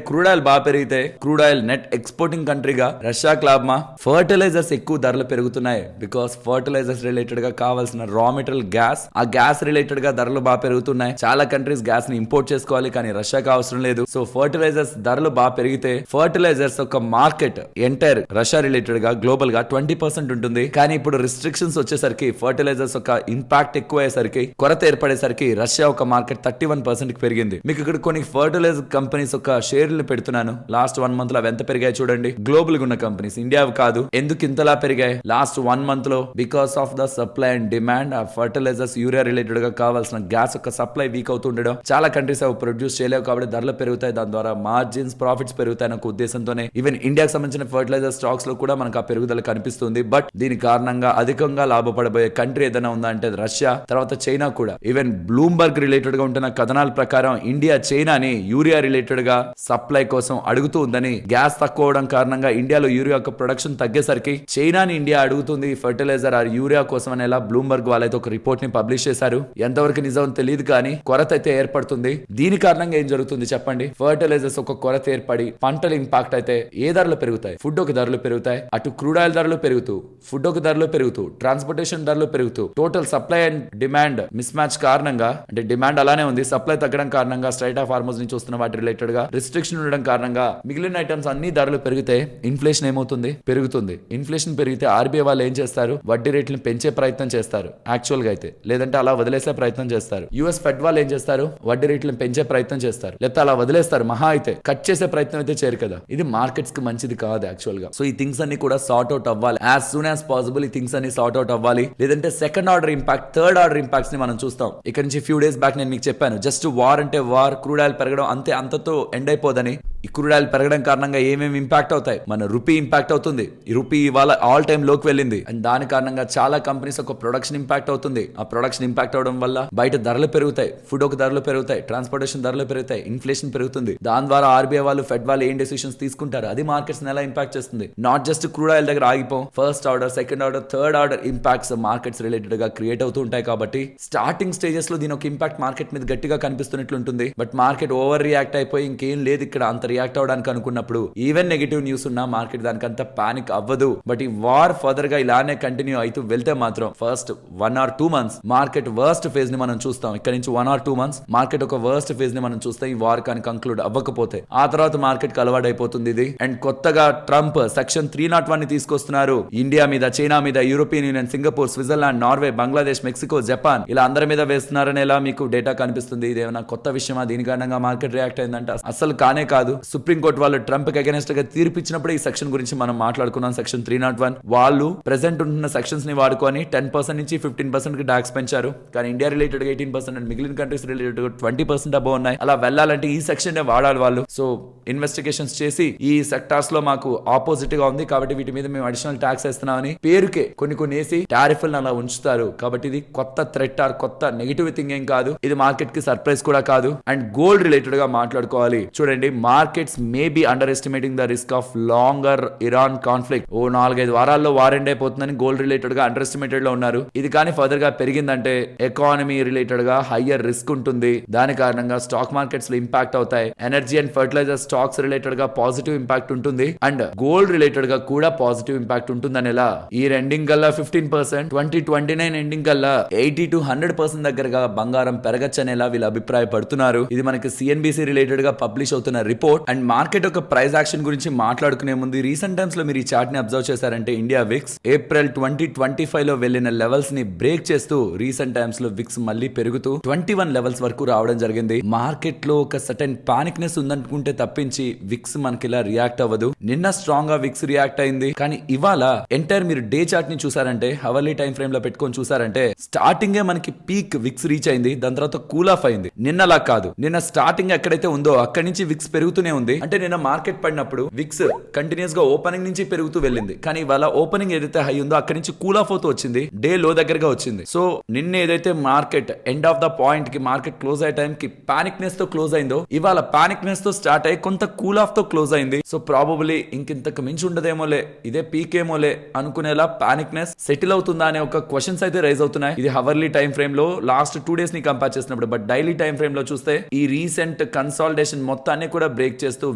క్రూడ్ ఆయిల్ బాగా పెరిగితే, క్రూడ్ ఆయిల్ నెట్ ఎక్స్పోర్టింగ్ కంట్రీగా రష్యాకి లాభమా? ఫర్టిలైజర్స్ ఎక్కువ ధరలు పెరుగుతున్నాయి, బికాస్ ఫర్టిలైజర్స్ రిలేటెడ్ గా కావాల్సిన రా మెటీరియల్ గ్యాస్, ఆ గ్యాస్ రిలేటెడ్ గా ధరలు బాగా పెరుగుతున్నాయి. చాలా కంట్రీస్ గ్యాస్ ని ఇంపోర్ట్ చేసుకోవాలి, కానీ రష్యాకి అవసరం లేదు. సో ఫర్టిలైజర్స్ ధరలు బాగా పెరిగితే ఫర్టిలైజర్స్ ఒక మార్కెట్ ఎంటైర్ రష్యా రిలేటెడ్ గా గ్లోబల్ గా 20% ఉంటుంది. కానీ ఇప్పుడు రిస్ట్రిక్షన్స్ వచ్చేసరికి, ఫర్టిలైజర్స్ ఒక ఇంపాక్ట్ ఎక్కువ అయ్యేసరికి, కొరత ఏర్పడేసరికి రష్యా ఒక మార్కెట్ 31% కి పెరిగింది. మీకు ఇక్కడ కొన్ని ఫర్టిలైజర్ కంపెనీస్ ఒక షేర్లు పెడుతున్నాను. లాస్ట్ 1 మంత్ లో అవి ఎంత పెరిగాయి చూడండి. గ్లోబల్ గా ఉన్న కంపెనీస్, ఇండియా కాదు. ఎందుకు ఇంతలా పెరిగాయి లాస్ట్ 1 మంత్ లో? Because of the supply and demand. ఆ ఫర్టిలైజర్స్, యూరియా రిలేటెడ్ గా కావాల్సిన గ్యాస్ యొక్క సప్లై వీక్ అవుతుండడం, చాలా కంట్రీస్ అవి ప్రొడ్యూస్ చేయలేవు, కాబట్టి ధరలు పెరుగుతాయి. దాని ద్వారా మార్జిన్స్, ప్రాఫిట్స్ పెరుగుతాయి అనే ఉద్దేశంతోనే ఈవెన్ ఇండియాకి సంబంధించిన ఫర్టిలైజర్ స్టాక్స్ లో కూడా మనకు ఆ పెరుగుదల కనిపిస్తుంది. బట్ దీని కారణంగా అధికంగా లాభపడబోయే కంట్రీ ఏదైనా ఉందా అంటే రష్యా, తర్వాత చైనా కూడా. ఈవెన్ బ్లూంబర్గ్ రిలేటెడ్ గా ఉంటున్న కథనాల ప్రకారం ఇండియా చైనాని యూరియా రిలేటెడ్ గా సప్లై కోసం అడుగుతూ ఉందని. గ్యాస్ తక్కువ అవడం కారణంగా ఇండియాలో యూరియా యొక్క ప్రొడక్షన్ తగ్గేసరికి చైనాని ఇండియా అడుగుతుంది ఫర్టిలైజర్ ఆర్ యూరియా కోసం అనేలా బ్లూంబర్గ్ వాళ్ళైతే ఒక రిపోర్ట్ ని పబ్లిష్ చేశారు. ఎంతవరకు నిజం తెలియదు, కానీ కొరత అయితే ఏర్పడుతుంది. దీని కారణంగా ఏం జరుగుతుంది చెప్పండి? ఫర్టిలైజర్స్ ఒక కొరత ఏర్పడి పంటలు ఇంపాక్ట్ అయితే ఏ ధరలు పెరుగుతాయి? ఫుడ్ ఒక ధరలు పెరుగుతాయి. అటు క్రూడ్ ఆయిల్ ధరలు పెరుగుతూ, ఫుడ్ ఒక ధరలు పెరుగుతూ, ట్రాన్స్పోర్టేషన్ ధరలు పెరుగుతూ, total supply and demand miss match కారణంగా, అంటే డిమాండ్ అలానే ఉంది, సప్లై తగ్గడం కారణంగా, స్ట్రైట్ ఆఫ్ హార్మోస్ నుంచి వస్తున్న వాటి రిలేటెడ్ గా రిస్ట్రిక్షన్ ఉండడం కారణంగా మిగిలిన ఐటమ్స్ అన్ని ధరలు పెరిగితే ఇన్ఫ్లేషన్ ఏమవుతుంది? పెరుగుతుంది. ఇన్ఫ్లేషన్ పెరిగితే ఆర్బీఐ వాళ్ళు ఏం చేస్తారు? వడ్డీ రేట్లను పెంచే ప్రయత్నం చేస్తారు యాక్చువల్ గా అయితే, లేదంటే అలా వదిలేసే ప్రయత్నం చేస్తారు. యుఎస్ ఫెడ్ వాళ్ళు ఏం చేస్తారు? వడ్డీ రేట్లను పెంచే ప్రయత్నం చేస్తారు, లేకపోతే అలా వదిలేస్తారు. మహా అయితే కట్ చేసే ప్రయత్నం అయితే చేయరు కదా. ఇది మార్కెట్స్ కి మంచిది కాదు యాక్చువల్ గా. సో ఈ థింగ్స్ అన్ని కూడా సార్ట్ అవుట్ అవ్వాలి యాజ్ సూన్ యాజ్ పాసిబుల్. ఈ థింగ్స్ అన్ని సార్ట్ అవుట్ అవ్వాలి, లేదంటే second order impact, third order impacts ని మనం చూస్తాం. ఇక్కడ నుంచి ఫ్యూ డేస్ బ్యాక్ నేను మీకు చెప్పాను, జస్ట్ వార్ అంటే వార్, క్రూడ్ ఆయిల్ పెరగడం అంతే, అంతతో ఎండ్ అయిపోదని. ఈ క్రూడ్ ఆయిల్ పెరగడం కారణంగా ఏమేమి ఇంపాక్ట్ అవుతాయి? మన రూపీ ఇంపాక్ట్ అవుతుంది. ఈ రూపీ ఇవాళ ఆల్ టైమ్ లోకి వెళ్ళింది, అండ్ దాని కారణంగా చాలా కంపెనీస్ ఒక ప్రొడక్షన్ ఇంపాక్ట్ అవుతుంది. ఆ ప్రొడక్షన్ ఇంపాక్ట్ అవడం వల్ల బయట ధరలు పెరుగుతాయి, ఫుడ్ ఒక ధరలు పెరుగుతాయి, ట్రాన్స్పోర్టేషన్ ధరలు పెరుగుతాయి, ఇన్ఫ్లేషన్ పెరుగుతుంది. దాని ద్వారా ఆర్బీఐ వాళ్ళు, ఫెడ్ వాళ్ళు ఏం డెసిషన్స్ తీసుకుంటారు, అది మార్కెట్స్ ఎలా ఇంపాక్ట్ చేస్తుంది. నాట్ జస్ట్ క్రూడ్ ఆయిల్ దగ్గర ఆగిపోం, first order, second order, third order impacts markets related గా క్రియేట్ అవుతూ ఉంటాయి. కాబట్టి స్టార్టింగ్ స్టేజెస్ లో దీని ఒక ఇంపాక్ట్ మార్కెట్ మీద గట్టిగా కనిపిస్తున్నట్లుంటుంది. బట్ మార్కెట్ ఓవర్ రియాక్ట్ అయిపోయి ఇంకేం లేదు ఇక్కడ అంత రియాక్ట్ అవడానికి అనుకున్నప్పుడు, ఈవెన్ నెగిటివ్ న్యూస్ ఉన్నా మార్కెట్ దానికంత పానిక్ అవ్వదు. బట్ ఈ వార్ ఫర్దర్ గా ఇలానే కంటిన్యూ అవుతూ వెళ్తే మాత్రం first 1 or 2 months market worst phase ని మనం చూస్తాం. ఇక్కడ నుంచి 1 or 2 months మార్కెట్ ఒక వర్స్ట్ ఫేజ్ ని మనం చూస్తాం. ఈ వార్ కానీ కంక్లూడ్ అవ్వకపోతే ఆ తర్వాత మార్కెట్ కి అలవాటైపోతుంది ఇది. అండ్ కొత్తగా ట్రంప్ సెక్షన్ 301 ని తీసుకొస్తున్నారు ఇండియా మీద, చైనా మీద, European union, Singapore, Switzerland, Norway, Bangladesh, Mexico, Japan, ఇలా అందరి మీద వేస్తున్నారని ఎలా మీకు డేటా కనిపిస్తుంది. ఇదేమైనా కొత్త విషయమా? దీని కారణంగా మార్కెట్ రియాక్ట్ అయిందంటే అసలు కానే కాదు. సుప్రీంకోర్టు వాళ్ళు ట్రంప్ కి అగైనెస్ట్ గా తీర్పిచ్చినప్పుడు ఈ సెక్షన్ గురించి మనం మాట్లాడుకున్నాం. సెక్షన్ 301 వాళ్ళు ప్రెసెంట్ ఉంటున్న సెక్షన్స్ ని వాడుకొని 10% నుంచి 15% కి టాక్స్ పెంచారు. కానీ ఇండియా రిలేటెడ్ 18% అండ్ మిగిలిన కంట్రీస్ రిలేటెడ్ 20% అబౌవ్ ఉన్నాయి. అలా వెళ్ళాలంటే ఈ సెక్షన్ నే వాడాలి వాళ్ళు. సో ఇన్వెస్టిగేషన్స్ చేసి ఈ సెక్టార్స్ లో మాకు ఆపోజిట్ గా ఉంది కాబట్టి వీటి మీద మేము అడిషనల్ ట్యాక్స్ వేస్తున్నామని పేరుకే కొన్ని వేసి టారిఫ్లను అలా ఉంచుతారు. కాబట్టి ఇది కొత్త థ్రెట్ ఆర్ కొత్త నెగిటివ్ థింగ్ ఏం కాదు. ఇది మార్కెట్ కి సర్ప్రైజ్ కూడా కాదు. అండ్ గోల్డ్ రిలేటెడ్ గా మాట్లాడుకోవాలి. చూడండి, market markets may be under estimating the risk of longer Iran conflict. ఓ 4-5 వారాల్లో వార్ ఎండ్ అయిపోతుందని గోల్డ్ రిలేటెడ్ గా అండర్ ఎస్టిమేటెడ్ లో ఉన్నారు. ఇది కానీ ఫర్దర్ గా పెరిగిందంటే ఎకానమీ రిలేటెడ్ గా హయ్యర్ రిస్క్ ఉంటుంది. దాని కారణంగా స్టాక్ మార్కెట్స్ లో ఇంపాక్ట్ అవుతాయి. Energy and fertilizer stocks related గా పాజిటివ్ ఇంపాక్ట్ ఉంటుంది అండ్ గోల్డ్ రిలేటెడ్ గా కూడా పాజిటివ్ ఇంపాక్ట్ ఉంటుందని. ఎలా ఈ ఎండింగ్ కల్లా 15%, 2029 ఎండింగ్ కల్లా 80 to 100% దగ్గరగా బంగారం పెరగచ్చనేలా వీళ్ళు అభిప్రాయపడుతున్నారు. ఇది మనకి సిఎన్బిసి రిలేటెడ్ గా పబ్లిష్ అవుతున్న రిపోర్ట్. అండ్ మార్కెట్ యొక్క ప్రైస్ యాక్షన్ గురించి మాట్లాడుకునే ముందు రీసెంట్ టైమ్స్ లో మీరు ఈ చార్ట్ ని అబ్జర్వ్ చేశారంటే ఇండియా విక్స్ ఏప్రిల్ 2025 లో వెళ్లిన లెవెల్స్ ని బ్రేక్ చేస్తూ రీసెంట్ టైమ్స్ లో విక్స్ మళ్ళీ పెరుగుతూ 21 లెవెల్స్ వరకు రావడం జరిగింది. మార్కెట్ లో ఒక సర్టెన్ పానిక్నెస్ ఉందనుకుంటే తప్పించి విక్స్ మనకి ఇలా రియాక్ట్ అవ్వదు. నిన్న స్ట్రాంగ్ గా విక్స్ రియాక్ట్ అయింది. కానీ ఇవాళ ఎంటైర్ మీరు డే చార్ట్ ని చూసారంటే హవర్లీ టైం ఫ్రేమ్ లో పెట్టుకొని చూసారంటే స్టార్టింగ్ మనకి పీక్ విక్స్ రీచ్ అయింది. దాని తర్వాత కూల్ ఆఫ్ అయింది. నిన్నలా కాదు, నిన్న స్టార్టింగ్ ఎక్కడైతే ఉందో అక్కడి నుంచి విక్స్ పెరుగుతూనే ఉంది. అంటే నిన్న మార్కెట్ పడినప్పుడు విక్స్ కంటిన్యూస్ గా ఓపెనింగ్ నుంచి పెరుగుతూ వెళ్ళింది. కానీ ఇవాళ ఓపెనింగ్ ఏదైతే హై ఉందో అక్కడి నుంచి కూల్ ఆఫ్ అవుతూ వచ్చింది. డే లో దగ్గరగా వచ్చింది. సో నిన్న ఏదైతే market end of the point కి మార్కెట్ క్లోజ్ అయ్యే టైం కి పానిక్నెస్ తో క్లోజ్ అయిందో ఇవాళ పానిక్నెస్ తో స్టార్ట్ అయ్యి కొంత కూల్ ఆఫ్ తో క్లోజ్ అయింది. సో ప్రాబబ్లీ ఇంకింతకు మించి ఉండదేమోలే, ఇదే పీక్ ఏమోలే అనుకునేలా పానిక్నెస్ సెటిల్ అవుతుందా అనే ఒక క్వశ్చన్స్ అయితే రైజ్ అవుతున్నాయి. ఇది హవర్లీ టైం ఫ్రేమ్ లో లాస్ట్ 2 days ని కంపేర్ చేసినప్పుడు. బట్ డైలీ టైం ఫ్రేమ్ లో చూస్తే ఈ రీసెంట్ కన్సాలిడేషన్ మొత్తాన్ని కూడా బ్రేక్ చేస్తూ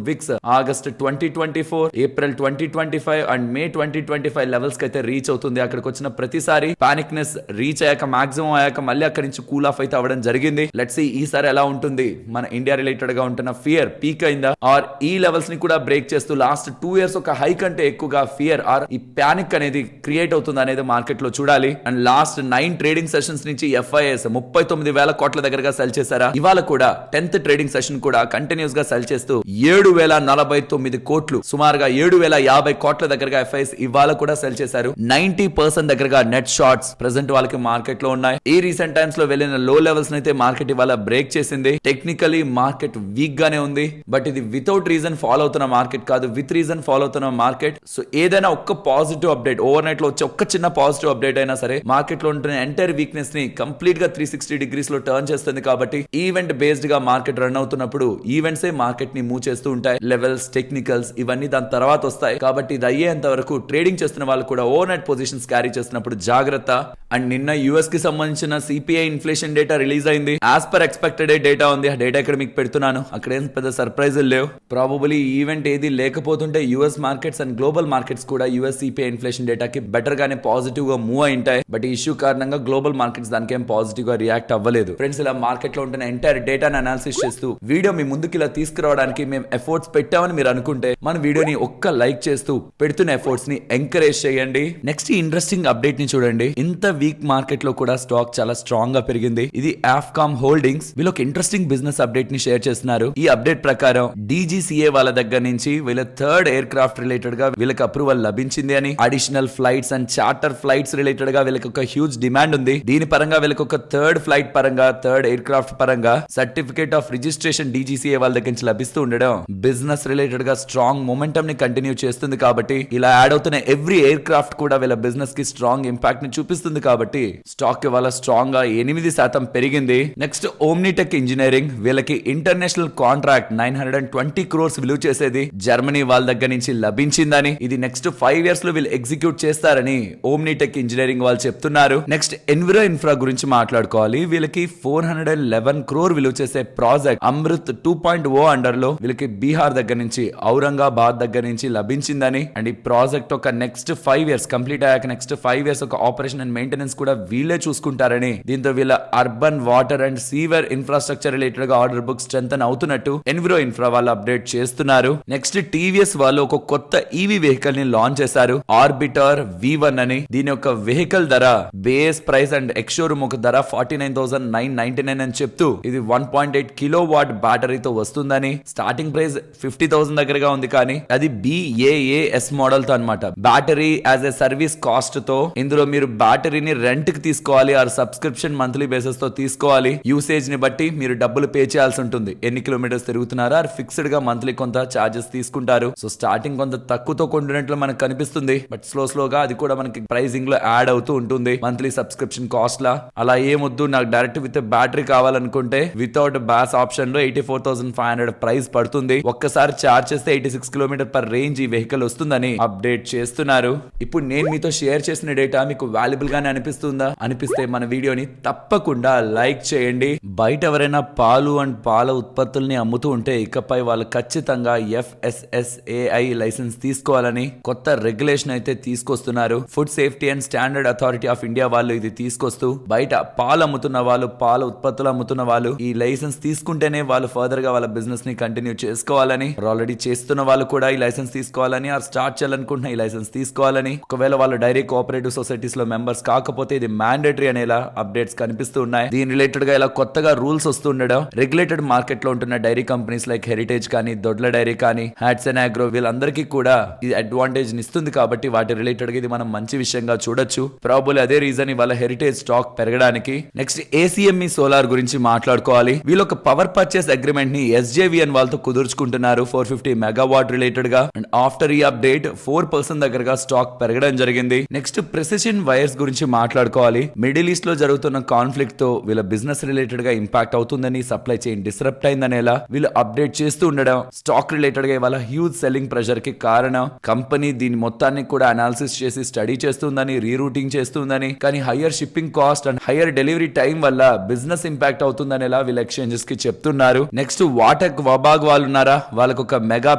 wicks August 2024, April 2025 and May 2025 levels కి అయితే రీచ్ అవుతుంది. అక్కడికి వచ్చిన ప్రతిసారి పానిక్నెస్ రీచ్ అయ్యాక మాక్సిమం అయ్యాక మళ్ళీ అక్కడి నుంచి కూల్ ఆఫ్ అయితే అవ్వడం జరిగింది. లెట్స్ సీ ఈసారి ఎలా ఉంటుంది. మన ఇండియా రిలేటెడ్ గా ఉంటున్న ఫియర్ పీక్ అయిందా ఆర్ ఈ లెవెల్స్ ని కూడా బ్రేక్ చేస్తూ లాస్ట్ 2 years ఒక హై కంటే ఎక్కువగా ఫియర్ ఆర్ ఈ పానిక్ అనేది క్రియేట్ అవుతుంది అనేది మార్కెట్ లో చూడాలి. అండ్ లాస్ట్ 9 ట్రేడింగ్ సెషన్స్ నుంచి ఎఫ్ఐఎస్ 39,000 కోట్ల దగ్గరగా సెల్ చేశారా. ఇవాళ కూడా 10th ట్రేడింగ్ సెషన్ కూడా కంటిన్యూస్ గా సెల్ చేస్తూ 7,049 కోట్లు సుమారుగా 7,050 కోట్ల దగ్గరగా ఎఫ్ఐఎస్ ఇవాళ కూడా సెల్ చేశారు. 90% దగ్గరగా నెట్ షార్ట్స్ ప్రెసెంట్ వాళ్ళకి మార్కెట్ లో ఉన్నాయి. ఈ రీసెంట్ టైమ్స్ లో వెళ్ళిన లో లెవెల్స్ అయితే మార్కెట్ ఇవాళ బ్రేక్ చేసింది. టెక్నికలీ మార్కెట్ వీక్ గానే ఉంది. బట్ ఇది వితౌట్ రీజన్ ఫాలో అవుతున్న మార్కెట్ కాదు, విత్ రీజన్ ఫాలో అవుతున్న మార్కెట్. సో ఏదైనా ఒక్క పాజిటివ్ అప్డేట్ ఓవర్ నైట్ లో వచ్చే ఒక్క చిన్న పాజిటివ్ అప్డేట్ అయినా సరే మార్కెట్ లో ఉంటున్న ఎంటైర్ వీక్నెస్ ని కంప్లీట్ గా 360 degrees లో టర్న్ చేస్తుంది. కాబట్టి ఈవెంట్ బేస్డ్ గా మార్కెట్ రన్ అవుతున్నప్పుడు ఈవెంట్స్ మార్కెట్ ని మూవ్ చేస్తూ ఉంటాయి. లెవెల్స్, టెక్నికల్స్ ఇవన్నీ దాని తర్వాత వస్తాయి. కాబట్టి ఇది అయ్యేంత వరకు ట్రేడింగ్ చేస్తున్న వాళ్ళు కూడా ఓవర్ నైట్ పొజిషన్స్ క్యారీ చేస్తున్నప్పుడు జాగ్రత్త. అండ్ నిన్న యుఎస్ కి సంబంధించిన సిపిఐ ఇన్ఫ్లేషన్ డేటా రిలీజ్ అయింది. యాజ్ పర్ ఎక్స్పెక్టెడ్ డేటా ఉంది. ఆ డేటా ఇక్కడ మీకు పెడుతున్నాను. అక్కడ ఏం పెద్ద సర్ప్రైజ్ లేవు. ప్రాబబులీ ఈవెంట్ ఏది లేకపోతుంటే US markets and global markets కూడా యుఎస్ సిపిఐ ఇన్ఫ్లేషన్ డేటాకి బెటర్ గానే పాజిటివ్ గా మూవ్ అయింటాయి. బట్ ఈ ఇష్యూ కారణంగా గ్లోబల్ మార్కెట్స్ దానికి ఏం పాజిటివ్ గా రియాక్ట్ అవ్వలేదు. ఫ్రెండ్స్, ఇలా మార్కెట్ లో ఉంటున్న ఎంటైర్ డేటాను అనాలిసిస్ చేస్తూ వీడియో మీ ముందుకు ఇలా తీసుకురావడానికి మేము ఎఫర్ట్స్ పెట్టామని మీరు అనుకుంటే మన వీడియోని ఒక్క లైక్ చేస్తూ పెడుతున్న ఎఫర్ట్స్ ని ఎంకరేజ్ చేయండి. నెక్స్ట్ ఇంట్రెస్టింగ్ అప్డేట్ ని చూడండి. ఇంత వీక్ మార్కెట్ లో కూడా స్టాక్ చాలా స్ట్రాంగ్ గా పెరిగింది. ఇది ఆఫ్కామ్ హోల్డింగ్స్ వీళ్ళు ఒక ఇంట్రెస్టింగ్ బిజినెస్ అప్డేట్ ని షేర్ చేస్తున్నారు. ఈ అప్డేట్ ప్రకారం డీజీసీఏ వాళ్ళ దగ్గర నుంచి వీళ్ళ 3rd ఎయిర్ క్రాఫ్ట్ రిలేటెడ్ గా వీళ్ళకి అప్రూవల్ లభించింది అని, additional flights and charter flights related గా వీళ్ళకి ఒక హ్యూజ్ డిమాండ్ ఉంది. దీని పరంగా వీళ్ళకి ఒక 3rd ఫ్లైట్ పరంగా 3rd ఎయిర్ క్రాఫ్ట్ పరంగా సర్టిఫికేట్ ఆఫ్ రిజిస్ట్రేషన్ డీజీసీఏ వాళ్ళ దగ్గర నుంచి లభిస్తూ ఉండడం బిజినెస్ రిలేటెడ్ గా స్ట్రాంగ్ మొమెంటం ని కంటిన్యూ చేస్తుంది. కాబట్టి ఇలా యాడ్ అవుతున్న ఎవ్రీ ఎయిర్ క్రాఫ్ట్ కూడా వీళ్ళ బిజినెస్ కి స్ట్రాంగ్ ఇంపాక్ట్ ని చూపిస్తుంది. కాబట్టి స్టాక్ ఇవాళ స్ట్రాంగ్ గా 8% పెరిగింది. నెక్స్ట్ ఓమ్నిటెక్ ఇంజనీరింగ్ వీళ్ళకి ఇంటర్నేషనల్ కాంట్రాక్ట్ 920 crores విలువ చేసేది జర్మనీ వాళ్ళ దగ్గర నుంచి లభించిందని, ఇది నెక్స్ట్ 5 years లో వీళ్ళు ఎగ్జిక్యూట్ చేస్తారని ఓమ్నిటెక్ ఇంజనీరింగ్ వాళ్ళు చెప్తున్నారు. నెక్స్ట్ ఎన్విరో ఇన్ఫ్రా గురించి మాట్లాడుకోవాలి. వీళ్ళకి 411 crore విలువ చేసే ప్రాజెక్ట్ అమృత్ 2.0 అండర్ లో వీళ్ళకి బీహార్ దగ్గర నుంచి ఔరంగాబాద్ దగ్గర నుంచి లభించిందని, అండ్ ఈ ప్రాజెక్ట్ ఒక నెక్స్ట్ 5 years కంప్లీట్ అయ్యాక నెక్స్ట్ 5 years ఒక ఆపరేషన్ అండ్ మెయింటెనెన్స్ కూడా వీళ్ళే చూసుకుంటారని, దీంతో వీళ్ళ urban water and severe infrastructure related గా ఆర్డర్ బుక్ స్ట్రెంథెన్ అవుతున్నట్టు ఎన్విరో ఇన్ఫ్రా వాళ్ళు అప్డేట్ చేస్తున్నారు. నెక్స్ట్ టీవీఎస్ వాళ్ళు ఒక కొత్త ఈవీ వెహికల్ ని లాంచ్ చేశారు, ఆర్బిటర్ V1 అని. దీని యొక్క వెహికల్ ధర బేస్ ప్రైస్ అండ్ ఎక్స్షోరూమ్ ఒక ధర 49,999 అని చెప్తూ ఇది 1.8 కిలోవాట్ బ్యాటరీతో వస్తుందని, స్టార్టింగ్ ప్రైస్ 50,000 దగ్గరగా ఉంది. కానీ అది BAAS మోడల్ తో అన్నమాట. Battery as a service cost తో ఇందులో మీరు బ్యాటరీని రెంట్ కి తీసుకోవాలి ఆర్ సబ్స్క్రిప్షన్ మంత్లీ బేసిస్ తో తీసుకోవాలి. యూసేజ్ ని బట్టి మీరు డబ్బులు పే చేయాల్సి ఉంటుంది. ఎన్ని కిలోమీటర్స్ తిరుగుతున్నారా ఆర్ ఫిక్స్డ్ గా మంత్లీ కొంత చార్జెస్ తీసుకుంటారు. సో స్టార్టింగ్ కొంత తక్కువతో కొంటున్నట్లు మనకు కనిపిస్తుంది. బట్ స్లోగా అది కూడా మనకి ప్రైసింగ్ లో యాడ్ అవుతూ ఉంటుంది మంత్లీ సబ్స్క్రిప్షన్ కాస్ట్ లా. అలా ఏమొద్దు, నాకు డైరెక్ట్ విత్ బ్యాటరీ కావాలనుకుంటే వితౌట్ బ్యాస్ ఆప్షన్ లో 84,500 ప్రైస్ పడుతుంది. పడుతుంది. ఒక్కసారి చార్జ్ చేస్తే 86 కిలోమీటర్ పర్ రేంజ్ ఈ వెహికల్ వస్తుందని అప్డేట్ చేస్తున్నారు. ఇప్పుడు నేను మీతో షేర్ చేసిన డేటా మీకు వాల్యుబుల్ గానే అనిపిస్తుందా? అనిపిస్తే మన వీడియోని తప్పకుండా లైక్ చేయండి. బయట ఎవరైనా పాలు అండ్ పాల ఉత్పత్తుల్ని అమ్ముతూ ఉంటే ఇకపై వాళ్ళు ఖచ్చితంగా FSSAI లైసెన్స్ తీసుకోవాలని కొత్త రెగ్యులేషన్ అయితే తీసుకొస్తున్నారు. Food safety and standard authority of India వాళ్ళు ఇది తీసుకొస్తూ బయట పాలు అమ్ముతున్న వాళ్ళు, పాల ఉత్పత్తులు అమ్ముతున్న వాళ్ళు ఈ లైసెన్స్ తీసుకుంటేనే వాళ్ళు ఫర్దర్ గా వాళ్ళ బిజినెస్ ని కంటిన్యూ చేసుకోవాలని, ఆల్రెడీ చేస్తున్న వాళ్ళు కూడా ఈ లైసెన్స్ తీసుకోవాలని, స్టార్ట్ చేయాలనుకుంటున్న ఈ లైసెన్స్ తీసుకోవాలని, ఒకవేళ వాళ్ళు డైరీ కోఆపరేటివ్ సొసైటీస్ లో మెంబర్స్ కాకపోతే ఇది మ్యాండేటరీ అనేలా అప్డేట్స్ కనిపిస్తూ ఉన్నాయి. దీని రిలేటెడ్ గా ఇలా కొత్తగా రూల్స్ వస్తుండడం రెగ్యులేటెడ్ మార్కెట్ లో ఉంటున్న డైరీ కంపెనీస్ లైక్ హెరిటేజ్ కానీ, దొడ్ల డైరీ కానీ, హ్యాట్సన్ అగ్రో వీళ్ళందరికీ కూడా ఇది అడ్వాంటేజ్ ఇస్తుంది. కాబట్టి వాటి రిలేటెడ్ గా ఇది మనం మంచి విషయంగా చూడొచ్చు. ప్రాబబ్లీ అదే రీజన్ ఇవాళ హెరిటేజ్ స్టాక్ పెరగడానికి. నెక్స్ట్ ACME సోలార్ గురించి మాట్లాడుకోవాలి. వీళ్ళు ఒక పవర్ పర్చేస్ అగ్రిమెంట్ ని SJVN వాళ్ళతో కుదుర్చుకుంటున్నారు 450 మెగావాట్ రిలేటెడ్ గా. అండ్ ఆఫ్టర్ ఈ అప్డేట్ 4% దగ్గరగా స్టాక్ పెరగడం జరిగింది. నెక్స్ట్ ప్రెసిషన్ వైర్స్ గురించి మాట్లాడుకోవాలి. మిడిల్ ఈస్ట్ లో జరుగుతున్న కాన్ఫ్లిక్ట్ తో వీళ్ళ బిజినెస్ రిలేటెడ్ గా ఇంపాక్ట్ అవుతుందని, సప్లై చైన్ డిస్రప్ట్ అయిందనేలా వీళ్ళు అప్డేట్ చేస్తూ ఉండడం స్టాక్ రిలేటెడ్ గా ఇవాళ హ్యూజ్ సెల్లింగ్ ప్రెషర్ కి కారణం. కంపెనీ దీని మొత్తాన్ని కూడా అనాలిసిస్ చేసి స్టడీ చేస్తుందని, రీరూటింగ్ చేస్తుందని, కానీ higher shipping cost and higher delivery time వల్ల బిజినెస్ ఇంపాక్ట్ అవుతుందనేలా వీళ్ళ ఎక్స్చేంజెస్ కి చెప్తున్నారు. నెక్స్ట్ వాటెక్ వబాగ్ వాళ్ళు ఉన్నారా, వాళ్ళకు ఒక మెగా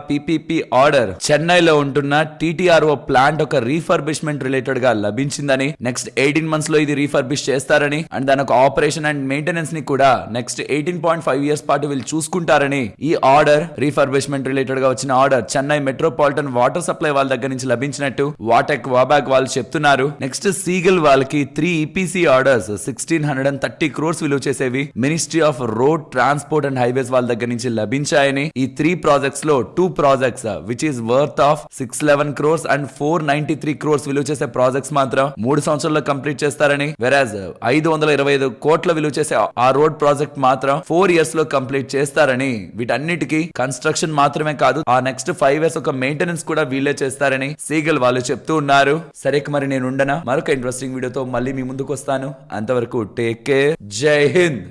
PPP ఆర్డర్ చెన్నైలో ఉంటున్న TTRO ప్లాంట్ ఒక రీఫర్బిష్మెంట్ రిలేటెడ్ గా లభించిందని, నెక్స్ట్ 18 months లో ఇది రీఫర్బిష్ చేస్తారని, అండ్ దాని ఒక ఆపరేషన్ అండ్ మెయింటెనెన్స్ ని కూడా నెక్స్ట్ 18.5 years పాటు వీళ్ళు చూసుకుంటారని ఈ ఆర్డర్ రీఫర్బిష్మెంట్ రిలేటెడ్ గా వచ్చిన order Chennai metropolitan water supply వాళ్ళ దగ్గర నుంచి లభించినట్టు వాటెక్ వబాగ్ వాళ్ళు చెప్తున్నారు. నెక్స్ట్ సీగల్ వాళ్ళకి 3 EPC ఆర్డర్స్ 1630 crores విలువ చేసేవి ministry of road transport and highways వాళ్ళ దగ్గర నుంచి లభించాయని, ఈ 3 ప్రాజెక్ట్స్ లో 2 projects which is worth of 611 crores and 493 crores విలువ చేసే ప్రాజెక్ట్స్ మాత్రం 3 సంవత్సరాల్లో కంప్లీట్ చేస్తారని, వెరాజ్ 525 కోట్ల విలువ చేసే ఆ రోడ్ ప్రాజెక్ట్ మాత్రం 4 years లో కంప్లీట్ చేస్తారని, వీటన్నిటికీ కన్స్ట్రక్షన్ మాత్రమే కాదు ఆ నెక్స్ట్ 5 years ఒక మెయింటెనెన్స్ కూడా వీళ్ళే చేస్తారని సీగల్ వాళ్ళు చెప్తూ ఉన్నారు. సరే మరి నేను ఉండనా, మరొక ఇంట్రెస్టింగ్ వీడియోతో మళ్ళీ మీ ముందుకు వస్తాను. అంతవరకు టేక్ కేర్, జై హింద్.